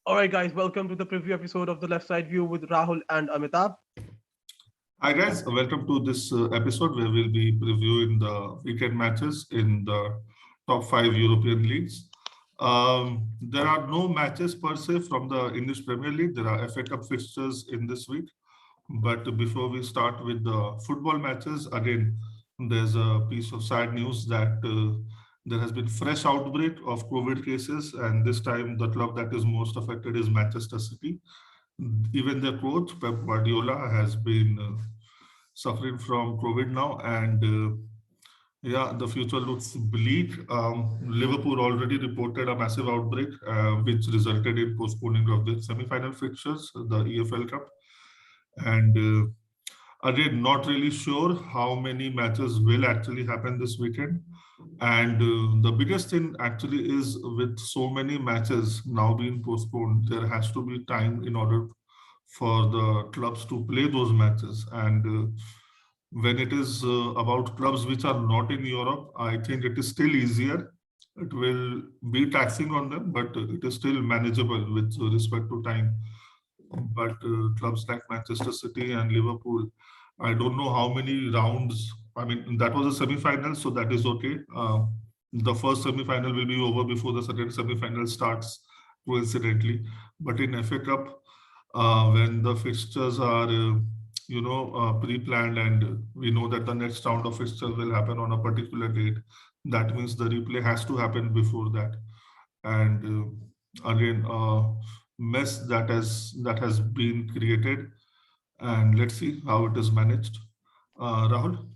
All right, guys, welcome to the preview episode of the Left Side View with Rahul and Amitabh. Hi guys, welcome to this episode where we'll be previewing the weekend matches in the top five European leagues. There are no matches per se from the English Premier League. There are FA Cup fixtures in this week. But before we start with the football matches, again, there's a piece of sad news that there has been fresh outbreak of COVID cases, and this time the club that is most affected is Manchester City. Even their coach Pep Guardiola has been suffering from COVID now, and yeah, the future looks bleak. Liverpool already reported a massive outbreak, which resulted in postponing of the semi-final fixtures, the EFL Cup, and again, not really sure how many matches will actually happen this weekend. And the biggest thing actually is with so many matches now being postponed, there has to be time in order for the clubs to play those matches. And when it is about clubs which are not in Europe, I think it is still easier. It will be taxing on them, but it is still manageable with respect to time. But clubs like Manchester City and Liverpool, I don't know how many rounds. I mean, that was a semi-final, so that is okay. The first semi-final will be over before the second semi-final starts, coincidentally. But in FA Cup, when the fixtures are, pre-planned, and we know that the next round of fixtures will happen on a particular date, that means the replay has to happen before that. And again, mess that has been created, and let's see how it is managed. Rahul?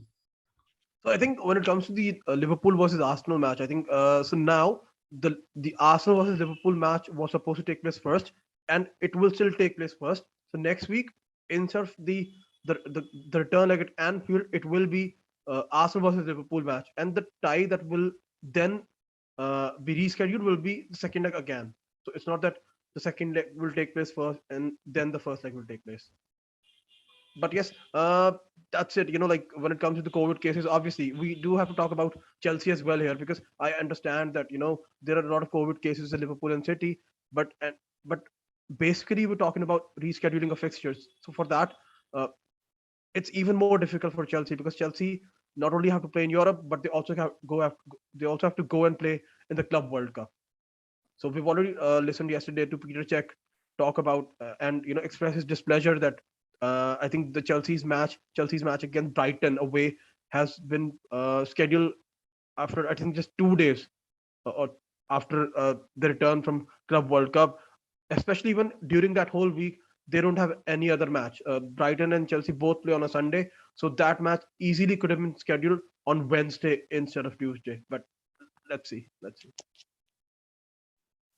So I think when it comes to the Liverpool versus Arsenal match, I think so now the Arsenal versus Liverpool match was supposed to take place first, and it will still take place first. So next week, instead of the return leg at Anfield, it will be Arsenal versus Liverpool match, and the tie that will then be rescheduled will be the second leg again. So it's not that the second leg will take place first and then the first leg will take place. But yes, that's it. Like when it comes to the COVID cases, obviously we do have to talk about Chelsea as well here because I understand that there are a lot of COVID cases in Liverpool and City, but basically we're talking about rescheduling of fixtures. So for that, uh, it's even more difficult for Chelsea because Chelsea not only have to play in Europe, but they also have to go and play in the Club World Cup. So we've already listened yesterday to Peter Cech talk about and express his displeasure that I think the Chelsea's match against Brighton away has been scheduled after I think just 2 days or after the return from Club World Cup. Especially when during that whole week they don't have any other match. Brighton and Chelsea both play on a Sunday, so that match easily could have been scheduled on Wednesday instead of Tuesday. But let's see.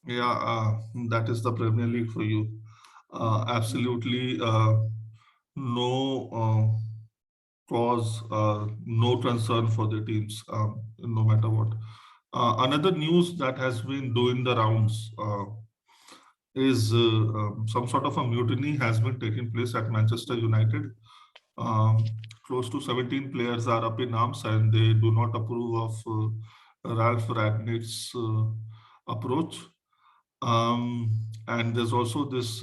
Yeah, that is the Premier League for you. Absolutely, no cause, no concern for the teams, no matter what. Another news that has been doing the rounds is some sort of a mutiny has been taking place at Manchester United. Close to 17 players are up in arms, and they do not approve of Ralph Ragnick's approach. And there's also this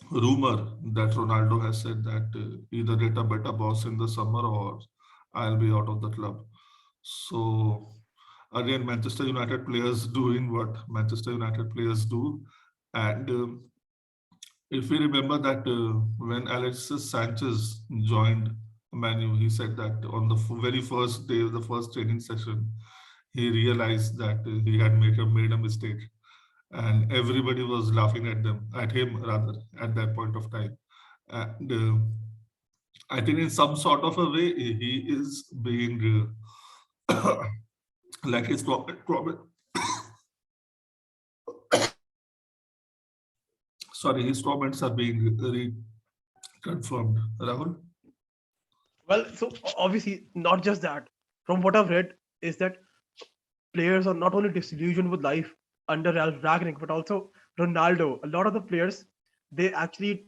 rumor that Ronaldo has said that either get a better boss in the summer or I'll be out of the club. So again, Manchester United players doing what Manchester United players do. And if we remember that when Alexis Sanchez joined Manu, he said that on the very first day of the first training session, he realized that he had made a mistake, and everybody was laughing at him rather, at that point of time. And I think in some sort of a way, he is being like his his comments are being reconfirmed. Rahul? Well, so obviously not just that. From what I've read, is that players are not only disillusioned with life under Ralph Ragnick, but also Ronaldo. A lot of the players they actually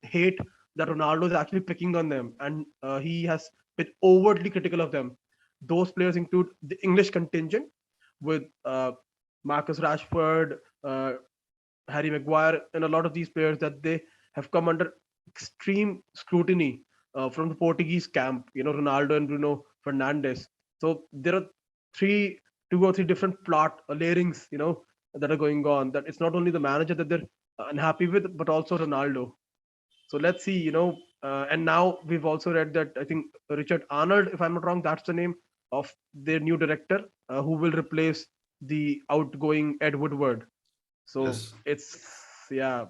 hate that Ronaldo is actually picking on them, and he has been overtly critical of them. Those players include the English contingent with Marcus Rashford, Harry Maguire, and a lot of these players that they have come under extreme scrutiny from the Portuguese camp. Ronaldo and Bruno Fernandes. So there are two or three different plot layerings, that are going on. That it's not only the manager that they're unhappy with, but also Ronaldo. So let's see, and now we've also read that I think Richard Arnold, if I'm not wrong, that's the name of their new director, who will replace the outgoing Ed Woodward. So Yes. it's a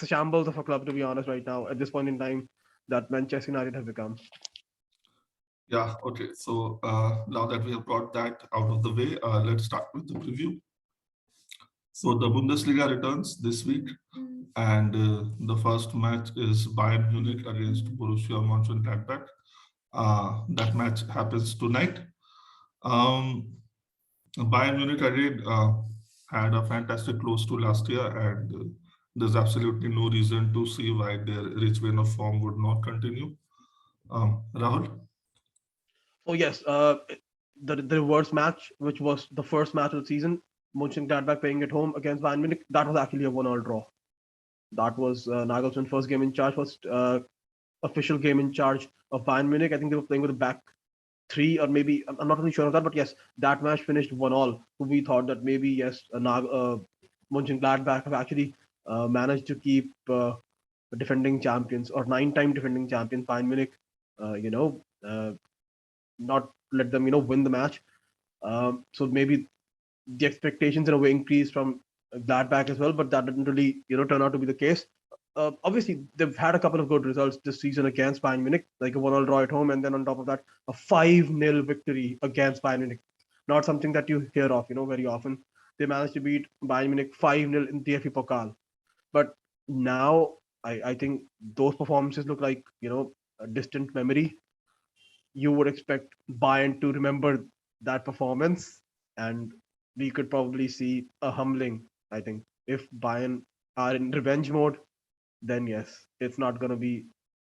shambles of a club, to be honest, right now at this point in time that Manchester United have become. Yeah. Okay. So now that we have got that out of the way, let's start with the preview. So the Bundesliga returns this week, and the first match is Bayern Munich against Borussia Mönchengladbach. That match happens tonight. Um, Bayern Munich again had a fantastic close to last year, and there's absolutely no reason to see why their rich vein of form would not continue. Rahul? Oh yes, the reverse match, which was the first match of the season, Mönchengladbach playing at home against Bayern Munich, that was actually a one-all draw. That was Nagelsmann's first game in charge, first official game in charge of Bayern Munich. I think they were playing with a back three, or maybe I'm not really sure of that, but yes, that match finished 1-all. We thought that maybe yes, Mönchengladbach have actually managed to keep defending champions or nine-time defending champions Bayern Munich, not let them win the match. So maybe the expectations in a way increased from Gladbach as well, but that didn't really turn out to be the case. Obviously, they've had a couple of good results this season against Bayern Munich, like a 1-all draw at home, and then on top of that, a 5-0 victory against Bayern Munich. Not something that you hear of, very often. They managed to beat Bayern Munich 5-0 in DFB Pokal. But now, I think those performances look like, a distant memory. You would expect Bayern to remember that performance, and we could probably see a humbling. I think if Bayern are in revenge mode, then yes, it's not going to be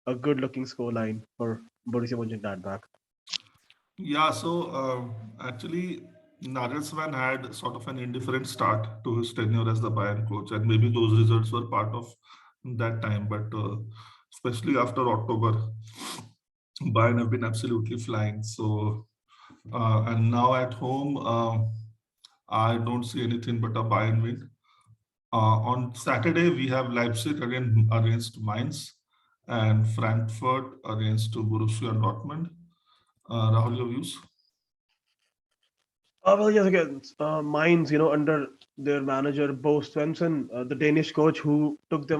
a good-looking scoreline for Borussia Mönchengladbach. Yeah, so actually, Nagelsmann had sort of an indifferent start to his tenure as the Bayern coach, and maybe those results were part of that time. But especially after October, Bayern have been absolutely flying. So, and now at home, I don't see anything but a Bayern win. On Saturday, we have Leipzig again against Mainz and Frankfurt against Borussia Dortmund. Rahul, your views? Well, yes, again, Mainz, under their manager Bo Svensson, the Danish coach who took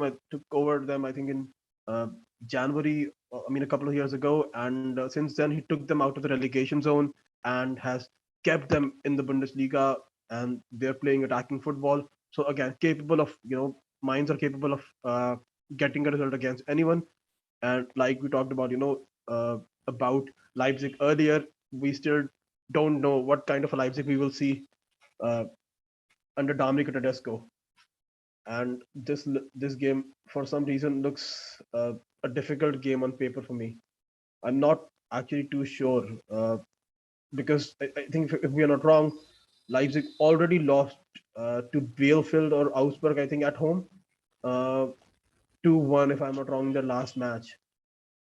over them, I think in uh, January. I mean, a couple of years ago, and since then he took them out of the relegation zone and has kept them in the Bundesliga, and they're playing attacking football. So again, capable of Mainz are capable of getting a result against anyone. And like we talked about Leipzig earlier, we still don't know what kind of a Leipzig we will see uh, under Dominic Tedesco. And this game, for some reason, looks a difficult game on paper for me. I'm not actually too sure because I think if we are not wrong, Leipzig already lost to Bielefeld or Augsburg, I think, at home, uh, 2-1, if I'm not wrong, in their last match.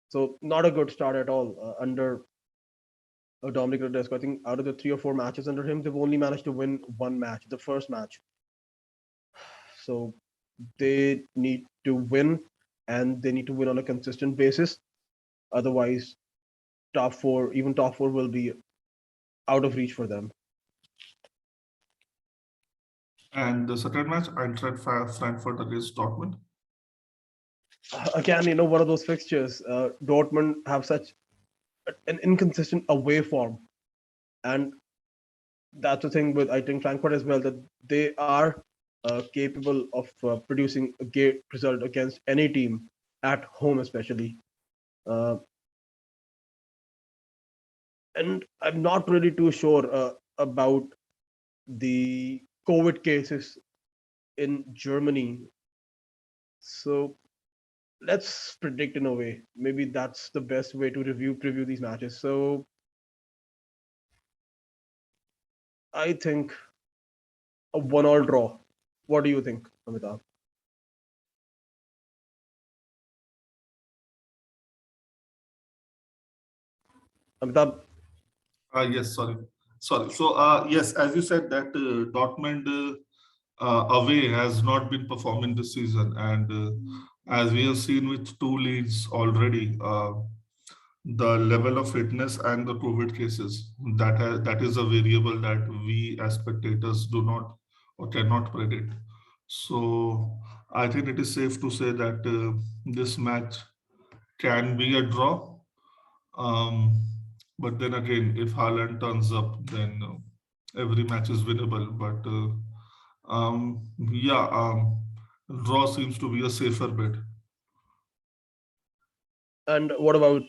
So not a good start at all under Dominic Tedesco. I think out of the 3 or 4 matches under him, they've only managed to win one match, the first match. So they need to win, and they need to win on a consistent basis. Otherwise, top four will be out of reach for them. And the second match, Eintracht Frankfurt against Dortmund. Again, one of those fixtures. Dortmund have such an inconsistent away form, and that's the thing with I think Frankfurt as well, that they are capable of producing a great result against any team at home, especially. Uh, and I'm not really too sure about the COVID cases in Germany. So let's predict in a way. Maybe that's the best way to preview these matches. So I think a 1-all draw What do you think, Amitabh? Amitabh, Yes, sorry. Sorry. So, yes, as you said that Dortmund away has not been performing this season, and as we have seen with two leagues already, the level of fitness and the COVID cases, that is a variable that we as spectators do not or cannot predict. So, I think it is safe to say that this match can be a draw. Um, but then again, if Haaland turns up, then every match is winnable. But yeah, draw seems to be a safer bet. and what about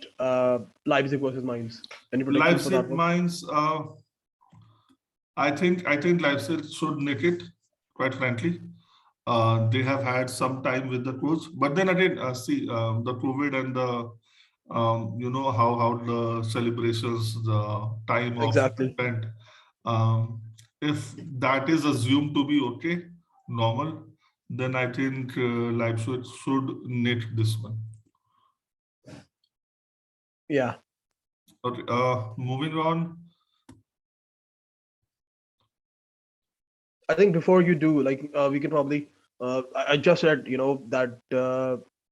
Leipzig versus Mainz? Any predictions for that Leipzig one? Mainz, I think Leipzig should nick it. Quite frankly, they have had some time with the coach, but then again, see the COVID and the you know how the celebrations, the time off Exactly. spent. Um, if that is assumed to be okay, normal, then I think Leipzig should nick this one. Yeah. Okay, moving on. I think before you do, like, we can probably. I just said, that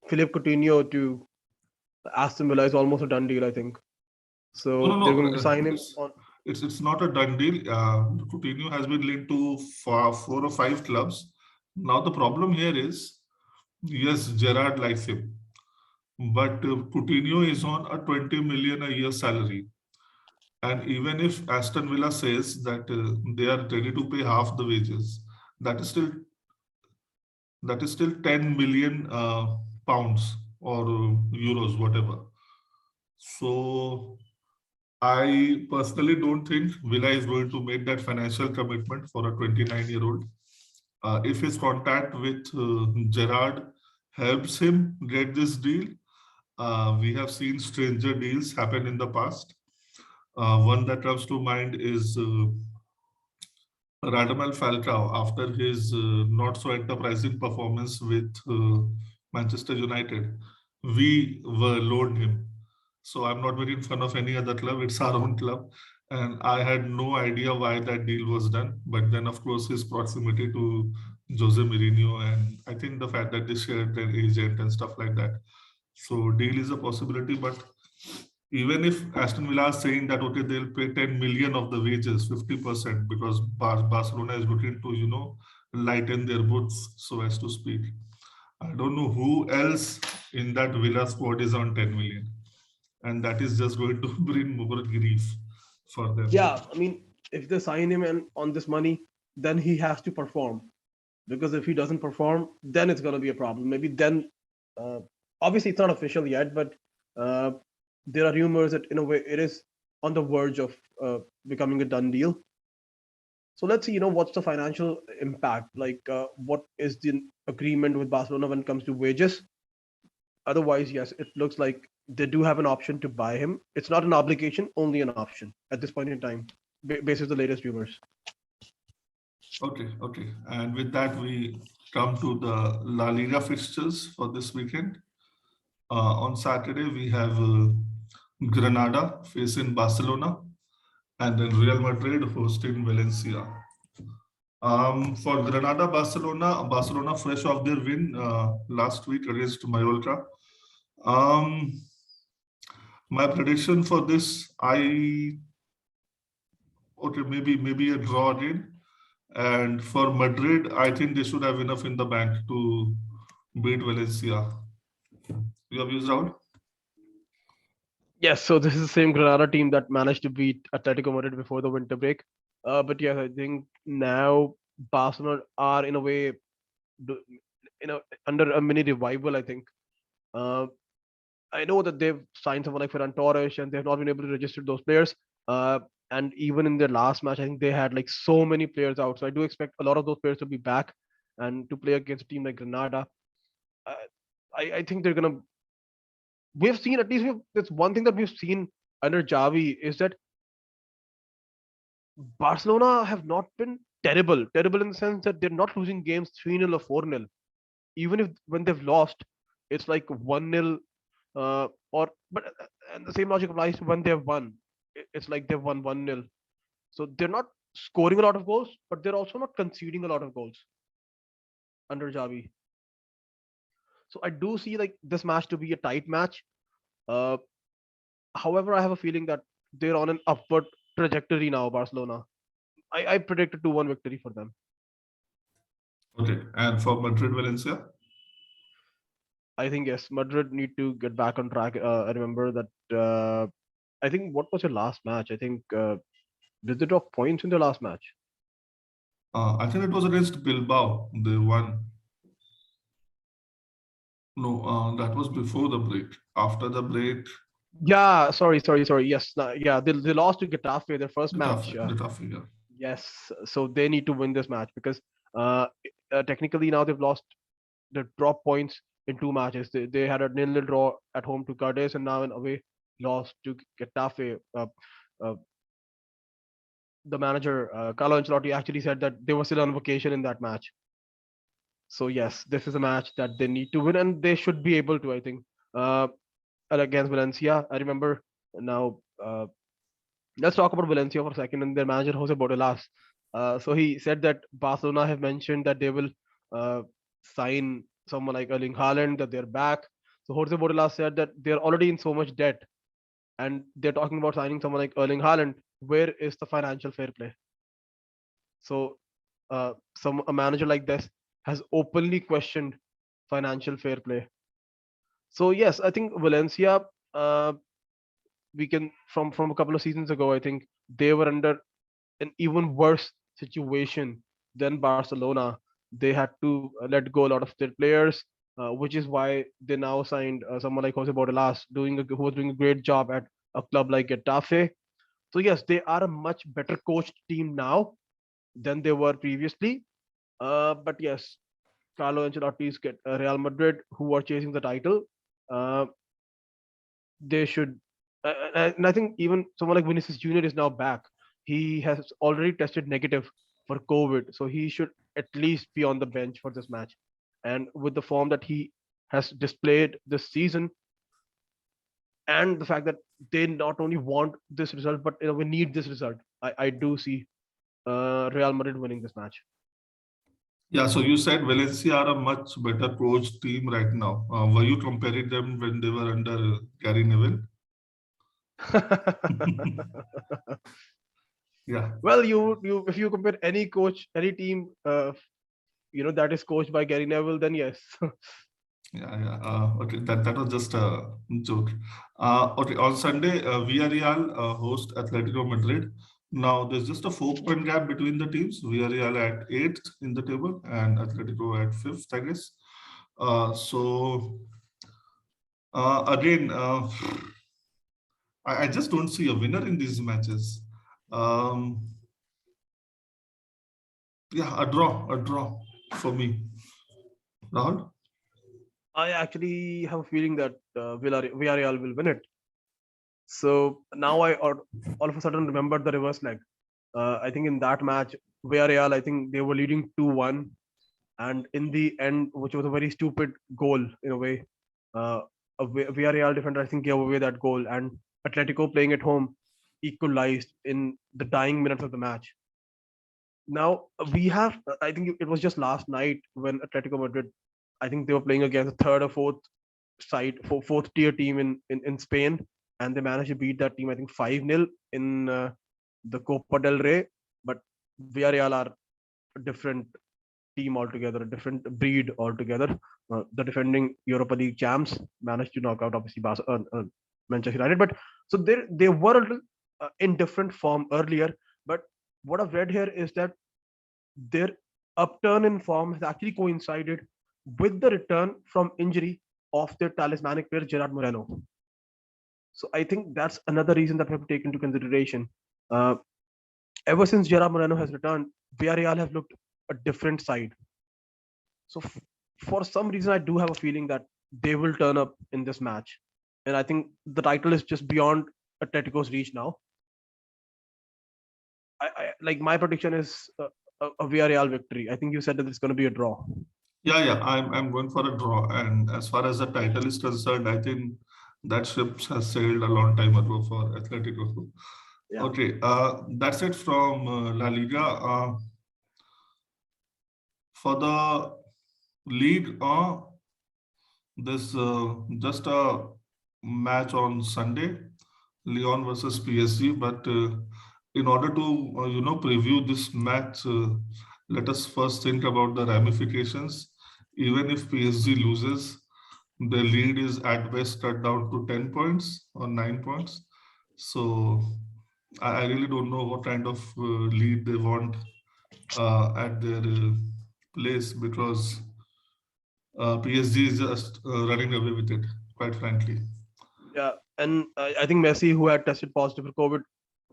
Philippe Coutinho to Aston Villa is almost a done deal. I think No, no, so. They're no. going to sign him on. It's not a done deal. Coutinho has been linked to four or five clubs. Now the problem here is, yes, Gerard likes him, but Coutinho is on a 20 million a year salary. And even if Aston Villa says that they are ready to pay half the wages, that is still 10 million pounds or euros, whatever. So I personally don't think Villa is going to make that financial commitment for a 29-year-old. If his contact with Gerard helps him get this deal, we have seen stranger deals happen in the past. One that comes to mind is Radamel Falcao after his not so enterprising performance with Manchester United. We were loaned him. So I'm not making fun of any other club, it's our own club. And I had no idea why that deal was done. But then, of course, his proximity to Jose Mourinho, and I think the fact that they shared their agent and stuff like that. So, deal is a possibility, but even if Aston Villa is saying that okay, they'll pay 10 million of the wages, 50%, because Barcelona is looking to, lighten their boots, so as to speak. I don't know who else in that Villa squad is on 10 million. And that is just going to bring more grief for them. Yeah, I mean, if they sign him and on this money, then he has to perform. Because if he doesn't perform, then it's going to be a problem. Maybe then, uh, obviously, it's not official yet, but uh, there are rumors that in a way it is on the verge of becoming a done deal. So let's see, what's the financial impact? Like, what is the agreement with Barcelona when it comes to wages? Otherwise, yes, it looks like they do have an option to buy him. It's not an obligation, only an option at this point in time, basis the latest rumors. Okay, okay. And with that, we come to the La Liga fixtures for this weekend. On Saturday, we have Granada facing Barcelona, and then Real Madrid hosting Valencia. For Granada, Barcelona fresh off their win last week against Mallorca. Um, my prediction for this, maybe a draw again. And for Madrid, I think they should have enough in the bank to beat Valencia. You have used out? Yes, so this is the same Granada team that managed to beat Atletico Madrid before the winter break. But yes, I think now Barcelona are in a way, do- under a mini revival. I think. Uh, I know that they've signed someone like Ferran Torres and they've not been able to register those players. Uh, and even in their last match, I think they had like so many players out. So I do expect a lot of those players to be back and to play against a team like Granada. Uh, I think they're gonna. We've seen at least that's one thing that we've seen under Javi is that Barcelona have not been terrible. Terrible in the sense that they're not losing games 3-0 or 4-0. Even if when they've lost, it's like 1-0, or but and the same logic applies when they've won. It's like they've won 1-0. So they're not scoring a lot of goals, but they're also not conceding a lot of goals under Javi. So I do see like this match to be a tight match. Uh, However, I have a feeling that they're on an upward trajectory now, Barcelona. I predicted 2-1 victory for them. Okay, and for Madrid Valencia, I think yes, Madrid need to get back on track. I remember that. I think what was your last match? I think did they drop points in their last match? I think it was against Bilbao. They won. No, that was before the break. After the break, Yeah, sorry. Yes, yeah, they lost to Getafe their first match. Getafe, yeah. Yes, so they need to win this match because uh, technically now they've lost the drop points in two matches. They had a 0-0 draw at home to Cadiz and now an away loss to Getafe. Uh, the manager Carlo Ancelotti actually said that they were still on vacation in that match. So yes, this is a match that they need to win and they should be able to. I think uh, against Valencia. I remember now. Let's talk about Valencia for a second and their manager Jose Bordelas. So he said that Barcelona have mentioned that they will uh, sign someone like Erling Haaland, that they're back. So Jose Bordelas said that they're already in so much debt and they're talking about signing someone like Erling Haaland. Where is the financial fair play? So some a manager like this has openly questioned financial fair play. So yes, I think Valencia. We can from a couple of seasons ago. I think they were under an even worse situation than Barcelona. They had to let go a lot of their players, which is why they now signed someone like Jose Bordelas, who was doing a great job at a club like Getafe. So yes, they are a much better coached team now than they were previously. But yes, Carlo Ancelotti's get Real Madrid, who are chasing the title. Uh, they should, and I think even someone like Vinicius Junior is now back. He has already tested negative for COVID, so he should at least be on the bench for this match. And with the form that he has displayed this season, and the fact that they not only want this result, but we need this result. I do see Real Madrid winning this match. Yeah, so you said Valencia are a much better coach team right now. Were you comparing them when they were under Gary Neville? Yeah, Well, you if you compare any coach, any team, that is coached by Gary Neville, then yes. yeah. Okay, that was just a joke. Okay, on Sunday, Villarreal host Atletico Madrid. Now, there's just a 4 point gap between the teams. Villarreal at 8th in the table and Atletico at 5th, I guess. So, again, I just don't see a winner in these matches. Um, yeah, a draw for me. Rahul? I actually have a feeling that Villarreal will win it. So now all of a sudden remembered the reverse leg. I think in that match, Villarreal, I think they were leading 2-1. And in the end, which was a very stupid goal in a way, uh, Villarreal defender, I think, gave away that goal. And Atletico playing at home equalized in the dying minutes of the match. Now we have, I think it was just last night when Atletico Madrid, I think they were playing against the third or fourth tier team in Spain, and they managed to beat that team, I think 5-0 in the Copa del Rey. But Villarreal are a different team altogether, a different breed altogether. The defending Europa League champs managed to knock out obviously Manchester United, but so they were a little in different form earlier. But what I've read here is that their upturn in form has actually coincided with the return from injury of their talismanic player Gerard Moreno. So I think that's another reason that we have to take into consideration. Uh, Ever since Gerard Moreno has returned, Villarreal have looked a different side. So for some reason, I do have a feeling that they will turn up in this match, and I think the title is just beyond Atletico's reach now. I like my prediction is a Villarreal victory. I think you said that it's going to be a draw. Yeah. I'm going for a draw. And as far as the title is concerned, I think that ship has sailed a long time ago for Atletico. Yeah. Okay, that's it from La Liga. For the league, this just a match on Sunday, Lyon versus PSG. But in order to preview this match, let us first think about the ramifications. Even if PSG loses, the lead is at best cut down to 10 points or 9 points. So I really don't know what kind of lead they want at their place, because PSG is just running away with it, quite frankly. Yeah, and I think Messi, who had tested positive for COVID,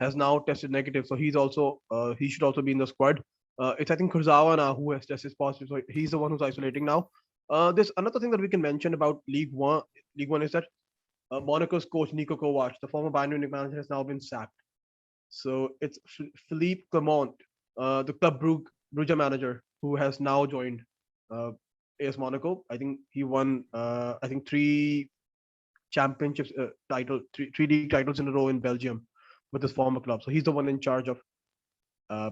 has now tested negative. So he should also be in the squad. It's I think Kurzawa now who has tested positive, so he's the one who's isolating now. There's another thing that we can mention about League One. League One is that Monaco's coach Nico Kovac, the former Bayern Munich manager, has now been sacked. So it's Philippe Clement, the Club Brugge manager, who has now joined uh, AS Monaco. I think he won I think three championships three league titles in a row in Belgium with his former club. So he's the one in charge of uh,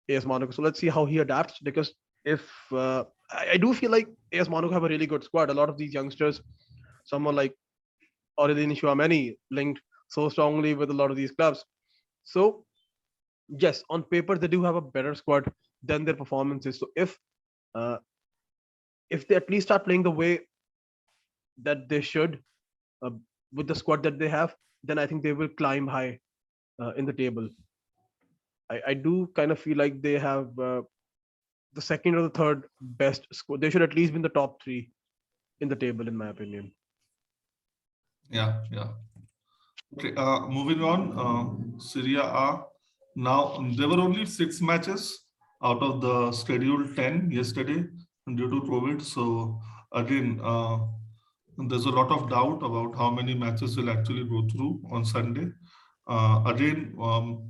AS Monaco. So let's see how he adapts, because if I do feel like AS Monaco have a really good squad. A lot of these youngsters, someone like Aurelien Chouameni, linked so strongly with a lot of these clubs. So yes, on paper they do have a better squad than their performances. So uh, if they at least start playing the way that they should, uh, with the squad that they have, then I think they will climb high in the table. I do kind of feel like they have the second or the third best score. They should at least be in the top three in the table, in my opinion. Yeah. Okay, moving on, Serie A. Now, there were only 6 matches out of the scheduled 10 yesterday due to COVID. So, again, there's a lot of doubt about how many matches will actually go through on Sunday. Again,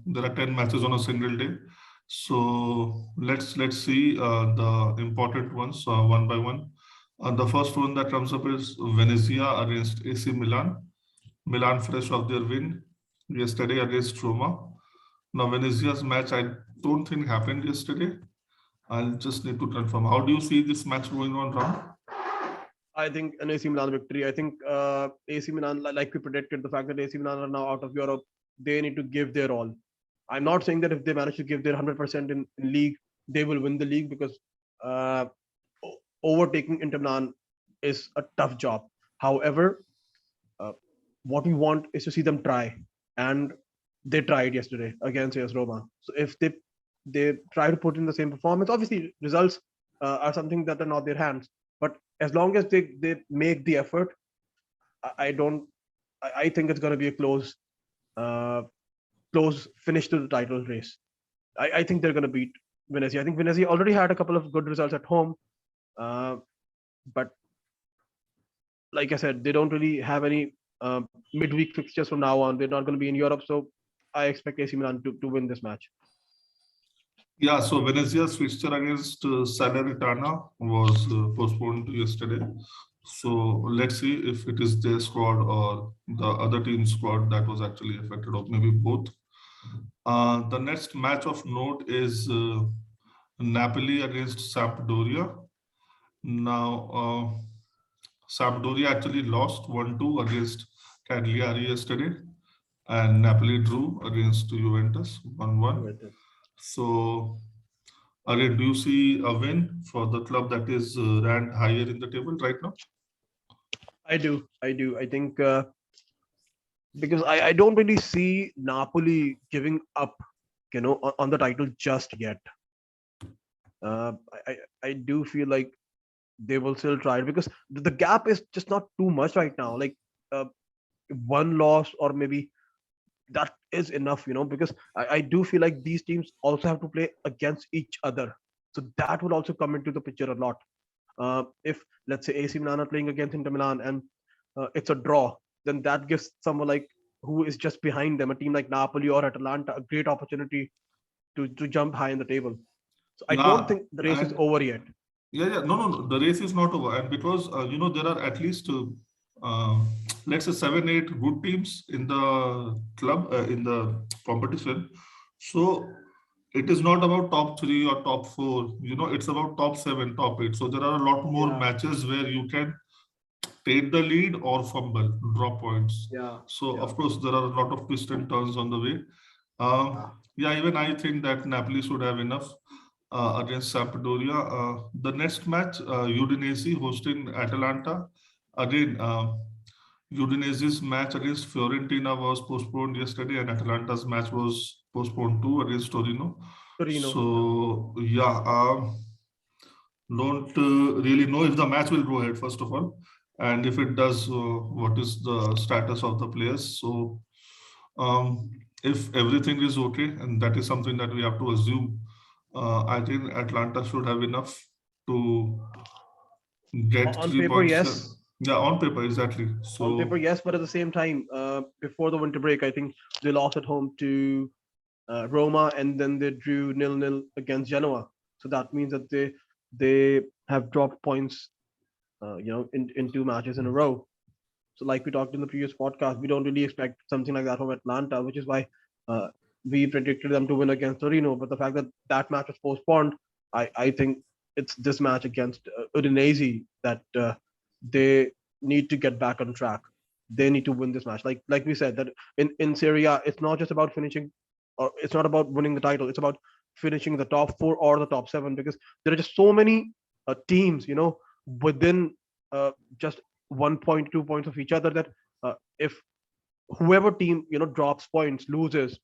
there are 10 matches on a single day. So let's see the important ones one by one. The first one that comes up is Venezia against AC Milan. Milan fresh off their win yesterday against Roma. Now Venezia's match I don't think happened yesterday. I'll just need to confirm. How do you see this match going on, Ram? I think an AC Milan victory. I think AC Milan, like we predicted, the fact that AC Milan are now out of Europe, they need to give their all. I'm not saying that if they manage to give their 100% in league, they will win the league, because uh, overtaking Inter Milan is a tough job. However, uh, what we want is to see them try, and they tried yesterday against AS Roma. So if they try to put in the same performance, obviously results are something that are not their hands. But as long as they make the effort, I don't. I think it's going to be a uh, close finish to the title race. I think they're going to beat Venezia. I think Venezia already had a couple of good results at home, uh, but like I said, they don't really have any midweek fixtures from now on. They're not going to be in Europe, so I expect AC Milan to win this match. Yeah, so Venezia's fixture against Salernitana was postponed yesterday. So let's see if it is their squad or the other team's squad that was actually affected, or maybe both. The next match of note is Napoli against Sampdoria. Now, Sampdoria actually lost 1-2 against Cagliari yesterday, and Napoli drew against Juventus 1-1. So, again, do you see a win for the club that is ranked higher in the table right now? I do. I think because I don't really see Napoli giving up, on the title just yet. I do feel like they will still try it, because the gap is just not too much right now. Like uh, one loss or maybe that is enough, because I do feel like these teams also have to play against each other. So that will also come into the picture a lot. If let's say AC Milan are playing against Inter Milan and it's a draw, then that gives someone like who is just behind them, a team like Napoli or Atalanta, a great opportunity to jump high in the table. So I don't Yeah, think the race is and over yet. yeah. No. The race is not over, and because there are at least uh, let's say 7, 8 good teams in the club in the competition. So it is not about top three or top four. It's about top seven, top eight. So there are a lot more Yeah, matches where you can take the lead or fumble, drop points. yeah, So yeah, of course there are a lot of twists and turns on the way. Um, yeah. yeah, even I think that Napoli should have enough against Sampdoria. The next match, Udinese hosting Atalanta. Again, Udinese's match against Fiorentina was postponed yesterday, and Atalanta's match was postponed too against Torino. Torino. Yeah. So yeah, don't really know if the match will go ahead first of all, and if it does, what is the status of the players. So um, if everything is okay, and that is something that we have to assume, I think Atlanta should have enough to get On three paper, points. yes. Yeah, on paper, exactly. On paper, So yes, but at the same time, before the winter break, I think they lost at home to Roma, and then they drew 0-0 against Genoa. So that means that they have dropped points, in 2 matches in a row. So like we talked in the previous podcast, we don't really expect something like that from Atlanta, which is why uh, we predicted them to win against Torino. But the fact that that match was postponed, I think it's this match against Udinese that they need to get back on track. They need to win this match. Like we said that in Serie A, it's not just about finishing, or it's not about winning the title. It's about finishing the top four or the top seven, because there are just so many teams, within just 1 point, 2 points of each other, that if whoever team drops points, loses,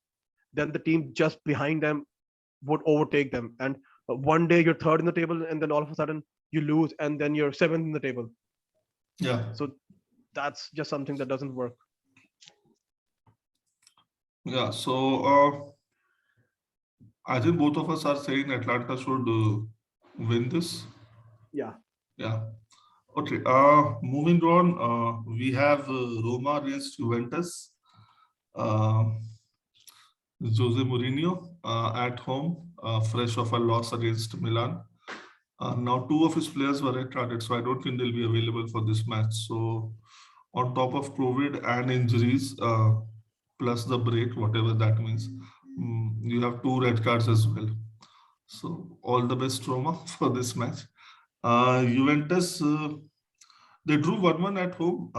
then the team just behind them would overtake them. And one day you're third in the table, and then all of a sudden you lose, and then you're seventh in the table. yeah, So that's just something that doesn't work. yeah. So I think both of us are saying Atlanta should win this. Yeah. Yeah. Okay. Moving on, we have Roma against Juventus. Uh, Jose Mourinho at home, fresh off a loss against Milan. Now, two of his players were red-carded, so I don't think they'll be available for this match. So, on top of COVID and injuries, plus the break, whatever that means, you have two red cards as well. So, all the best, Roma, for this match. Juventus, they drew 1-1 at home.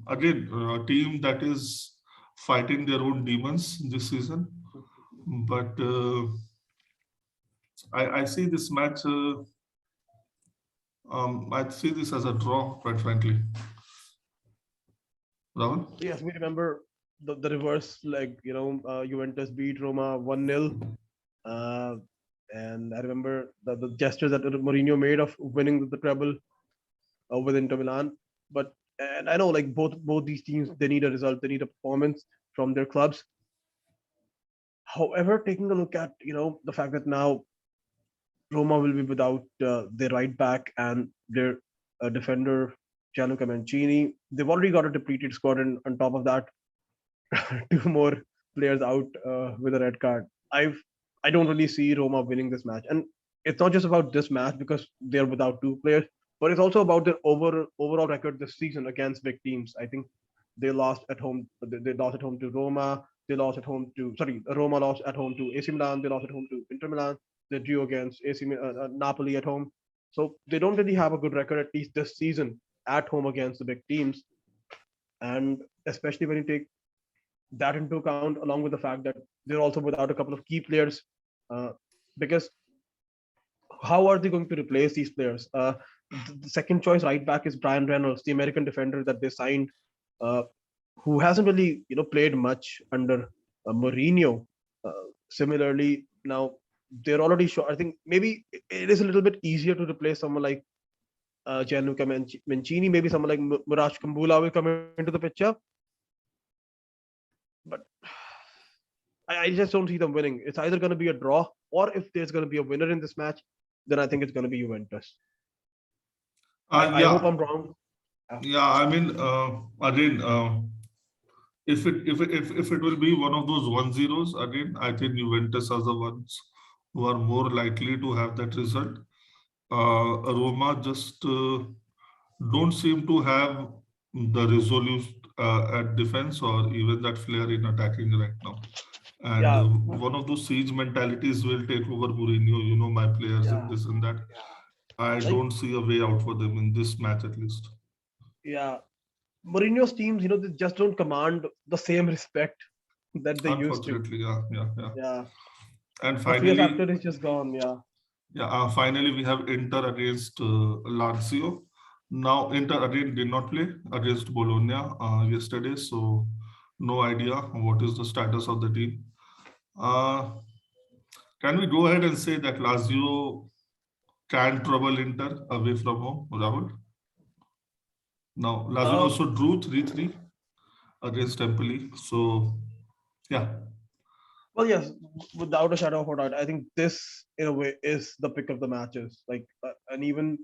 Again, a team that is fighting their own demons this season. But I see this match. I see this as a draw, quite frankly. Rahul? Yes, we remember the reverse, like Juventus beat Roma 1-0. uh, and I remember the gestures that Mourinho made of winning the treble with Inter Milan. But and I know, like, both these teams, they need a result, they need a performance from their clubs. However, taking a look at the fact that now Roma will be without their right back and their defender Gianluca Mancini, they've already got a depleted squad, and on top of that, two more players out with a red card. I don't really see Roma winning this match, and it's not just about this match because they're without two players, but it's also about their overall record this season against big teams. I think they lost at home. They lost at home to Roma. They lost at home to Roma lost at home to AC Milan. They lost at home to Inter Milan. They drew against Napoli at home. So they don't really have a good record, at least this season, at home against the big teams. And especially when you take that into account, along with the fact that they're also without a couple of key players, uh, because how are they going to replace these players? The second choice right back is Brian Reynolds, the American defender that they signed, uh, who hasn't really played much under Mourinho. Similarly, now they're already sure. I think maybe it is a little bit easier to replace someone like Gianluca Mancini. Maybe someone like Muraj Kambula will come into the picture, but I just don't see them winning. It's either going to be a draw, or if there's going to be a winner in this match, then I think it's going to be Juventus. I hope Yeah, I'm wrong. yeah. I mean, again, if it will be one of those 1-0s again, I think Juventus are the ones who are more likely to have that result. Roma just don't seem to have the resolute at defense or even that flair in attacking right now. And Yeah, one of those siege mentalities will take over Mourinho, you know, my players and yeah, this and that. I like don't see a way out for them in this match at least. yeah. Mourinho's teams, they just don't command the same respect that they used to. Unfortunately, yeah, yeah, yeah. Yeah, And the fear finally, factor is just gone. Yeah, yeah, finally we have Inter against Lazio. Now Inter again did not play against Bologna yesterday, so no idea what is the status of the team. Uh, can we go ahead and say that Lazio can trouble Inter away from home, Rahul? Now Lazio uh, also drew 3-3 against Empoli, so yeah, well, yes, without a shadow of a doubt, I think this, in a way, is the pick of the matches. Like an even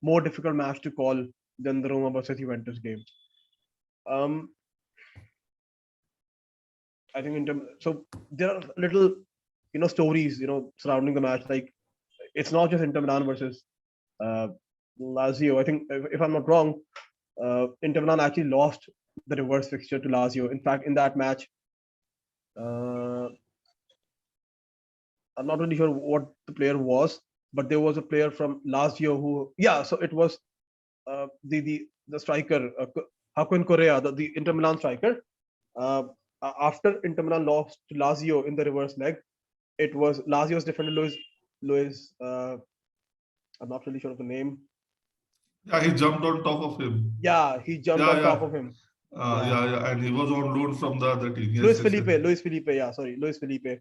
more difficult match to call than the Roma versus Juventus game. Um, I think in terms, so there are little, stories, surrounding the match. Like it's not just Inter Milan versus uh, Lazio. I think if I'm not wrong, Inter Milan actually lost the reverse fixture to Lazio. In fact, in that match, uh, I'm not really sure what the player was, but there was a player from Lazio who, yeah, so it was the striker Joaquin Correa, the Inter Milan striker. Uh, After Inter Milan lost to Lazio in the reverse leg, it was Lazio's defender Luis. I'm not really sure of the name. yeah, he jumped on top of him. Yeah, he jumped Yeah, on top yeah, of him. Yeah, yeah, yeah, and he was on loan from the other team. Yes, Luis yes, Felipe. yes. Luis Felipe. Yeah, sorry, Luis Felipe.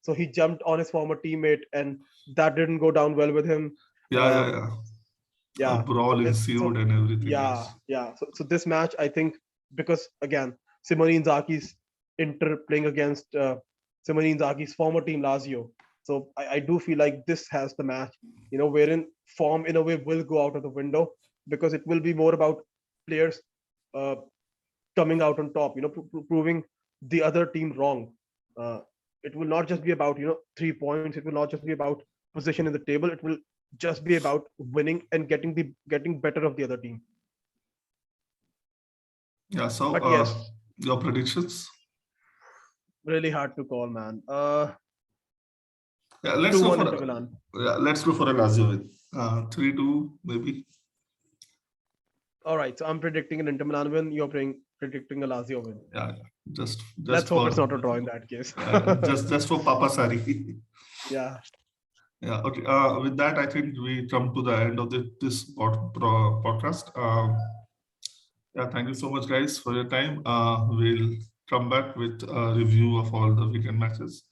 So he jumped on his former teammate, and that didn't go down well with him. Yeah, Uh, yeah, yeah. A yeah. brawl ensued So and everything. yeah, Yes. yeah. So this match, I think, because again, Simone Inzaghi's Inter playing against Simone Inzaghi's former team Lazio. So I do feel like this has the match, wherein form in a way will go out of the window because it will be more about players uh, coming out on top, proving the other team wrong. Uh, it will not just be about 3 points. It will not just be about position in the table. It will just be about winning and getting better of the other team. Yeah. So, But yes, your predictions? really hard to call, man. Yeah, let's go 2-1 for Inter Milan. a Lazio win. 3-2 maybe. All right, so I'm predicting an Inter Milan win. You're predicting a Lazio win. Yeah, just Let's hope for it's not a draw in that case. just for Papa Sari. Yeah. Yeah. Okay. With that, I think we come to the end of this podcast. Yeah. Thank you so much, guys, for your time. We'll come back with a review of all the weekend matches.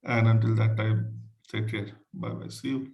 And until that time, take care. Bye bye. See you.